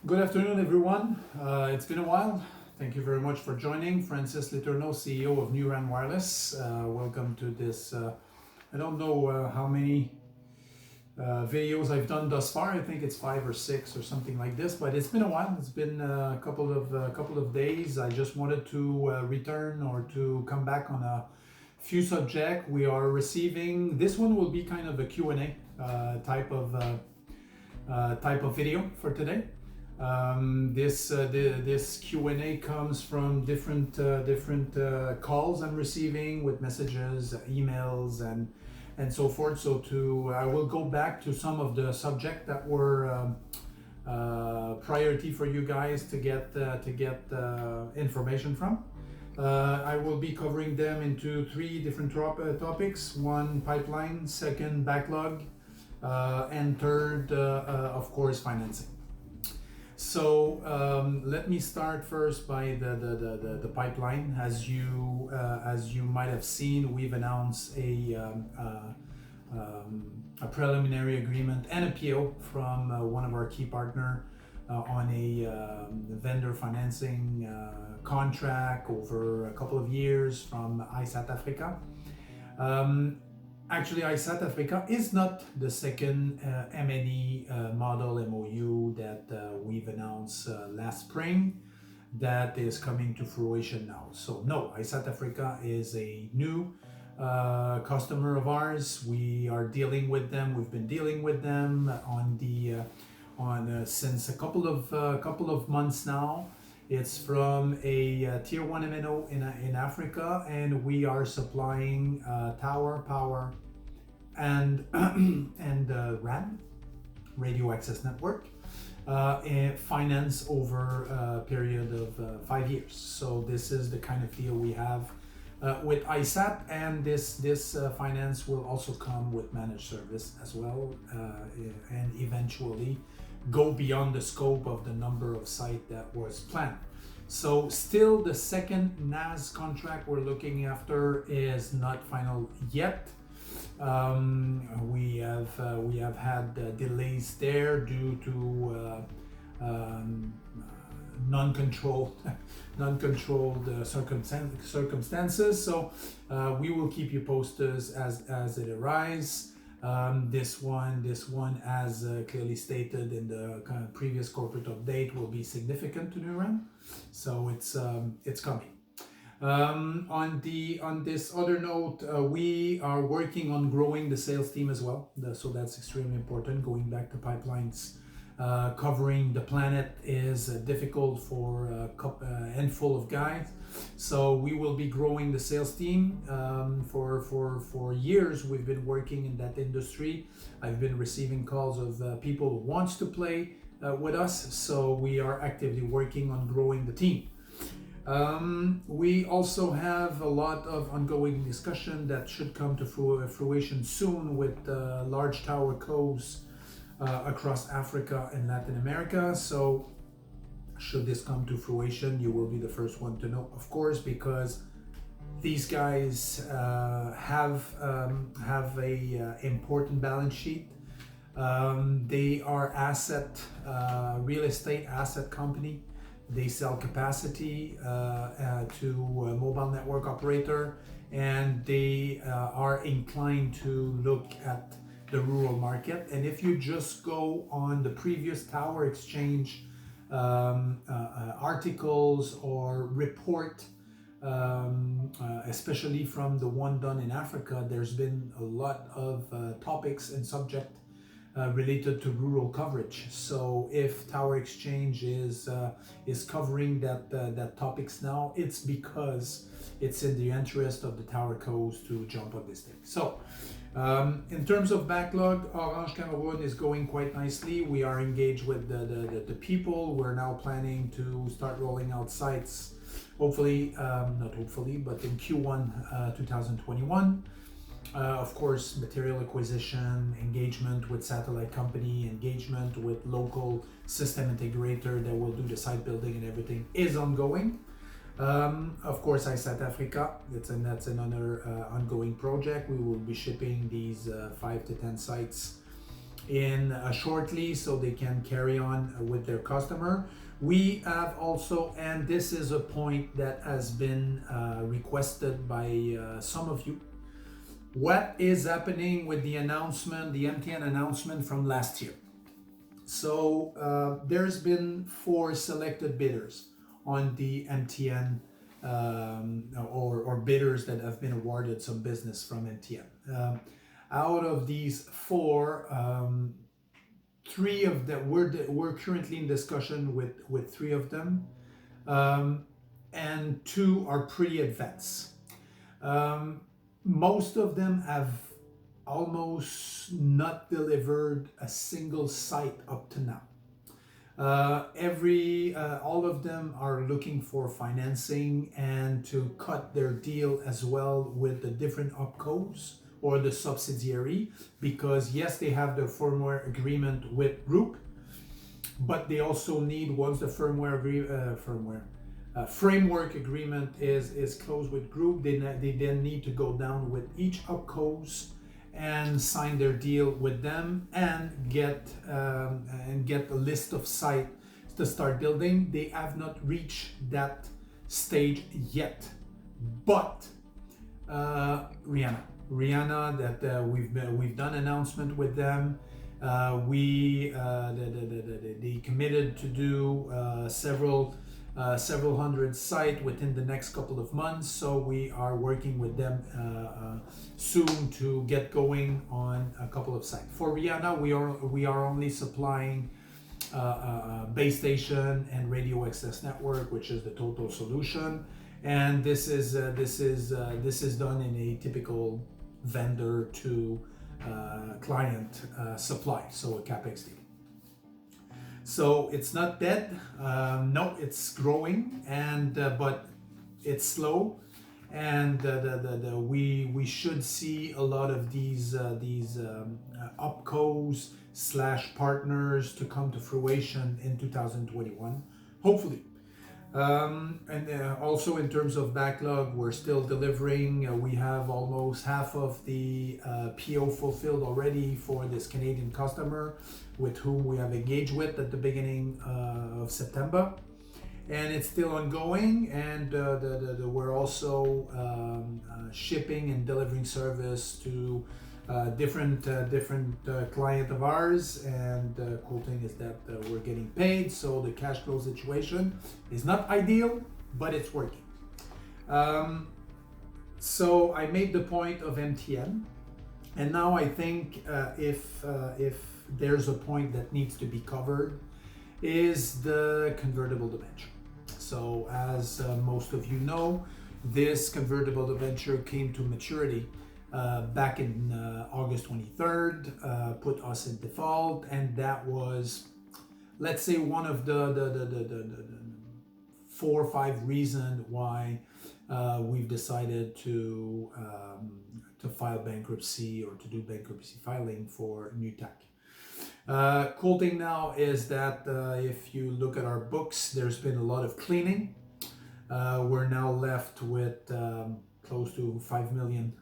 Good afternoon, everyone. It's been a while. Thank you very much for joining. Francis Letourneau, CEO of NuRAN Wireless. Welcome to this. I don't know how many videos I've done thus far. I think it's 5 or 6 or something like this, but it's been a while. It's been a couple of days. I just wanted to return or to come back on a few subjects. We are receiving. This one will be kind of a Q&A type of video for today. This Q&A comes from different calls I'm receiving with messages, emails, and so forth. So I will go back to some of the subject that were priority for you guys to get information from. I will be covering them into 3 different topics. One, pipeline. Second, backlog. And third, of course, financing. So let me start first by the pipeline. As you might have seen, we've announced a preliminary agreement and a PO from one of our key partner on a vendor financing contract over a couple of years from iSat Africa. Actually, iSat Africa is not the second M&E model MOU that we've announced last spring that is coming to fruition now. So no, iSat Africa is a new customer of ours. We are dealing with them. We've been dealing with them since a couple of months now. It's from a tier 1 MNO in Africa, and we are supplying tower power and RAN, radio access network, and finance over a period of 5 years. So this is the kind of deal we have with iSat, and this finance will also come with managed service as well, and eventually go beyond the scope of the number of sites that was planned. So still the second NAS contract we're looking after is not final yet. We have had delays there due to non-controlled circumstances. So we will keep you posted as it arises. This one, as clearly stated in the kind of previous corporate update, will be significant to NuRAN. So it's coming. On this other note, we are working on growing the sales team as well. So that's extremely important. Going back to pipelines, covering the planet is difficult for a handful of guys. So we will be growing the sales team. For years, we've been working in that industry. I've been receiving calls of people who wants to play with us. So we are actively working on growing the team. We also have a lot of ongoing discussion that should come to fruition soon with large tower cos across Africa and Latin America. So should this come to fruition, you will be the first one to know, of course, because these guys have a important balance sheet. They are real estate asset company. They sell capacity to a mobile network operator, and they are inclined to look at the rural market. And if you just go on the previous Tower Exchange articles or report, especially from the one done in Africa, there's been a lot of topics and subject related to rural coverage. So if Tower Exchange is covering that topics now, it's because it's in the interest of the tower cos to jump on this thing. So in terms of backlog, Orange Cameroon is going quite nicely. We are engaged with the people. We're now planning to start rolling out sites, hopefully, not hopefully, but in Q1 2021. Of course, material acquisition, engagement with satellite company, engagement with local system integrator that will do the site building and everything is ongoing. Of course, iSat Africa, that's another ongoing project. We will be shipping these 5 to 10 sites in shortly so they can carry on with their customer. We have also, and this is a point that has been requested by some of you, what is happening with the announcement, the MTN announcement from last year. So there's been 4 selected bidders on the MTN or bidders that have been awarded some business from MTN. Out of these 4, 3 of them we're currently in discussion with 3 of them, and 2 are pretty advanced. Most of them have almost not delivered a single site up to now. All of them are looking for financing and to cut their deal as well with the different opcos or the subsidiary, because yes, they have the firmware agreement with group, but they also need, once the framework agreement is closed with group, they then need to go down with each opcos and sign their deal with them and get a list of sites to start building. They have not reached that stage yet, but Rihanna, that we've done announcement with them. They committed to do several hundred sites within the next couple of months. So we are working with them soon to get going on a couple of sites. For Rihanna, we are only supplying base station and radio access network, which is the total solution. And this is done in a typical vendor to client supply, so a CapEx deal. So it's not dead. No, it's growing, and but it's slow, and we should see a lot of these opcos / partners to come to fruition in 2021, hopefully. Also in terms of backlog, we're still delivering. We have almost half of the PO fulfilled already for this Canadian customer with whom we have engaged with at the beginning of September, and it's still ongoing. And we're also shipping and delivering service to different client of ours, and cool thing is that we're getting paid, so the cash flow situation is not ideal, but it's working. So I made the point of MTN, and now I think if there's a point that needs to be covered, is the convertible debenture. So as most of you know, this convertible debenture came to maturity back in August 23rd, put us in default, and that was, let's say, one of the 4 or 5 reasons why we've decided to file bankruptcy or to do bankruptcy filing for NuTech. Cool thing now is that if you look at our books, there's been a lot of cleaning. We're now left with close to 5 million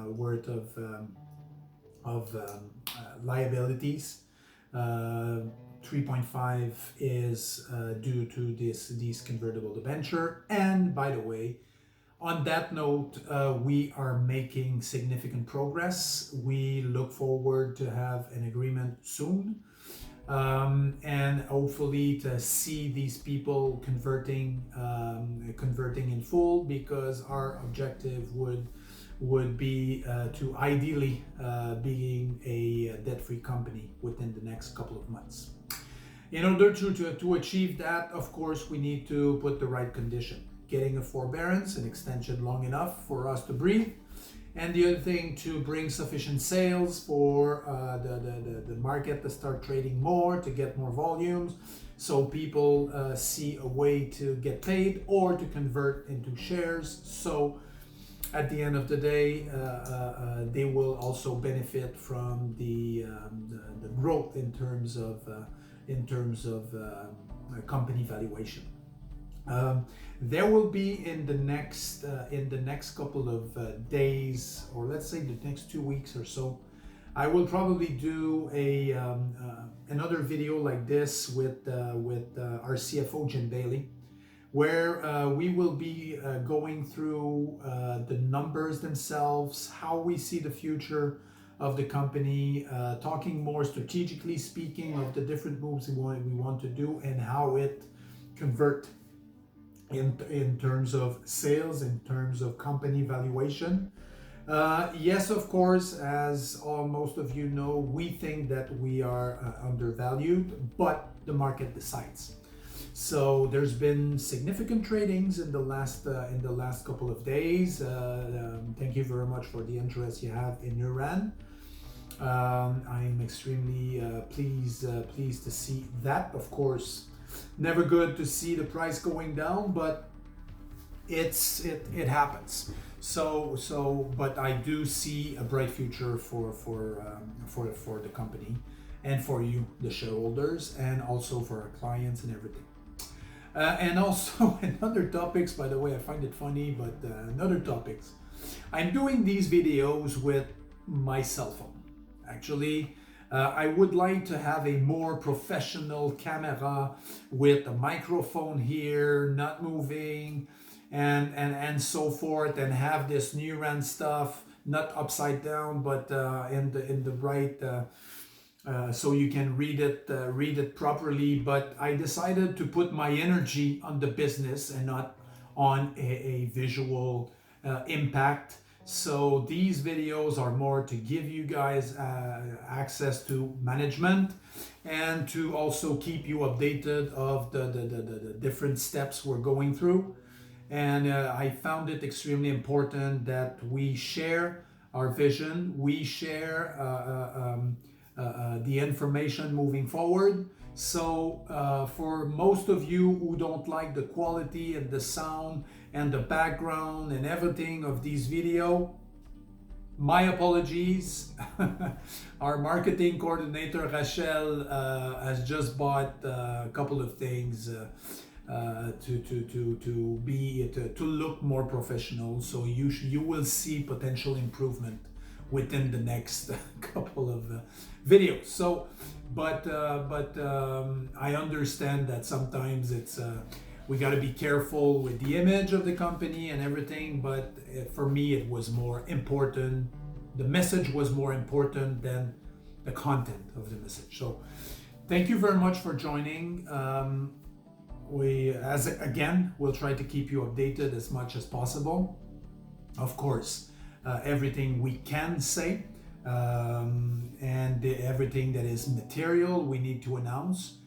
worth of liabilities. 3.5 is due to these convertible debenture. And by the way, on that note, we are making significant progress. We look forward to have an agreement soon, and hopefully to see these people converting in full, because our objective would be to ideally being a debt-free company within the next couple of months. In order to achieve that, of course, we need to put the right condition. Getting a forbearance, an extension long enough for us to breathe, and the other thing, to bring sufficient sales for the market to start trading more, to get more volumes, so people see a way to get paid or to convert into shares. So at the end of the day, they will also benefit from the growth in terms of company valuation. There will be in the next couple of days, or let's say the next 2 weeks or so, I will probably do another video like this with our CFO Jim Bailey, where we will be going through the numbers themselves, how we see the future of the company, talking more strategically speaking of the different moves we want to do and how it convert in terms of sales, in terms of company valuation. Yes, of course, as most of you know, we think that we are undervalued, but the market decides. So there's been significant tradings in the last couple of days. Thank you very much for the interest you have in NuRAN. I'm extremely pleased to see that. Of course, never good to see the price going down, but it happens. But I do see a bright future for the company and for you, the shareholders, and also for our clients and everything. And also another topics, by the way, I find it funny, but another topics. I'm doing these videos with my cell phone. Actually, I would like to have a more professional camera with a microphone here, not moving, and so forth, and have this NuRAN's stuff not upside down, but in the right. So you can read it properly. But I decided to put my energy on the business and not on a visual impact. So these videos are more to give you guys access to management and to also keep you updated of the different steps we're going through. And I found it extremely important that we share our vision, we share the information moving forward. So for most of you who don't like the quality and the sound and the background and everything of these video, my apologies. Our marketing coordinator Rachel has just bought a couple of things to look more professional. So you will see potential improvement within the next couple of videos. So, but I understand that sometimes it's we got to be careful with the image of the company and everything. But for me, it was more important. The message was more important than the content of the message. So, thank you very much for joining. We'll try to keep you updated as much as possible. Of course. Everything we can say and everything that is material we need to announce.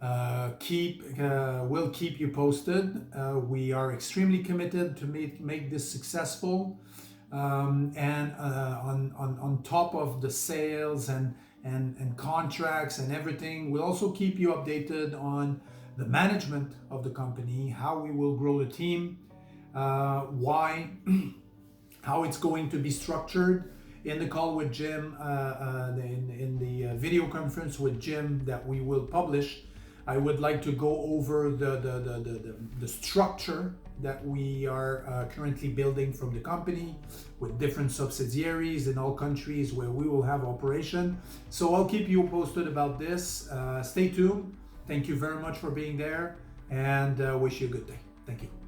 We'll keep you posted. We are extremely committed to make this successful, and on top of the sales and contracts and everything, we'll also keep you updated on the management of the company, how we will grow the team, why how it's going to be structured. In the call with Jim, in the video conference with Jim that we will publish, I would like to go over the structure that we are currently building from the company with different subsidiaries in all countries where we will have operation. So I'll keep you posted about this. Stay tuned. Thank you very much for being there, and wish you a good day. Thank you.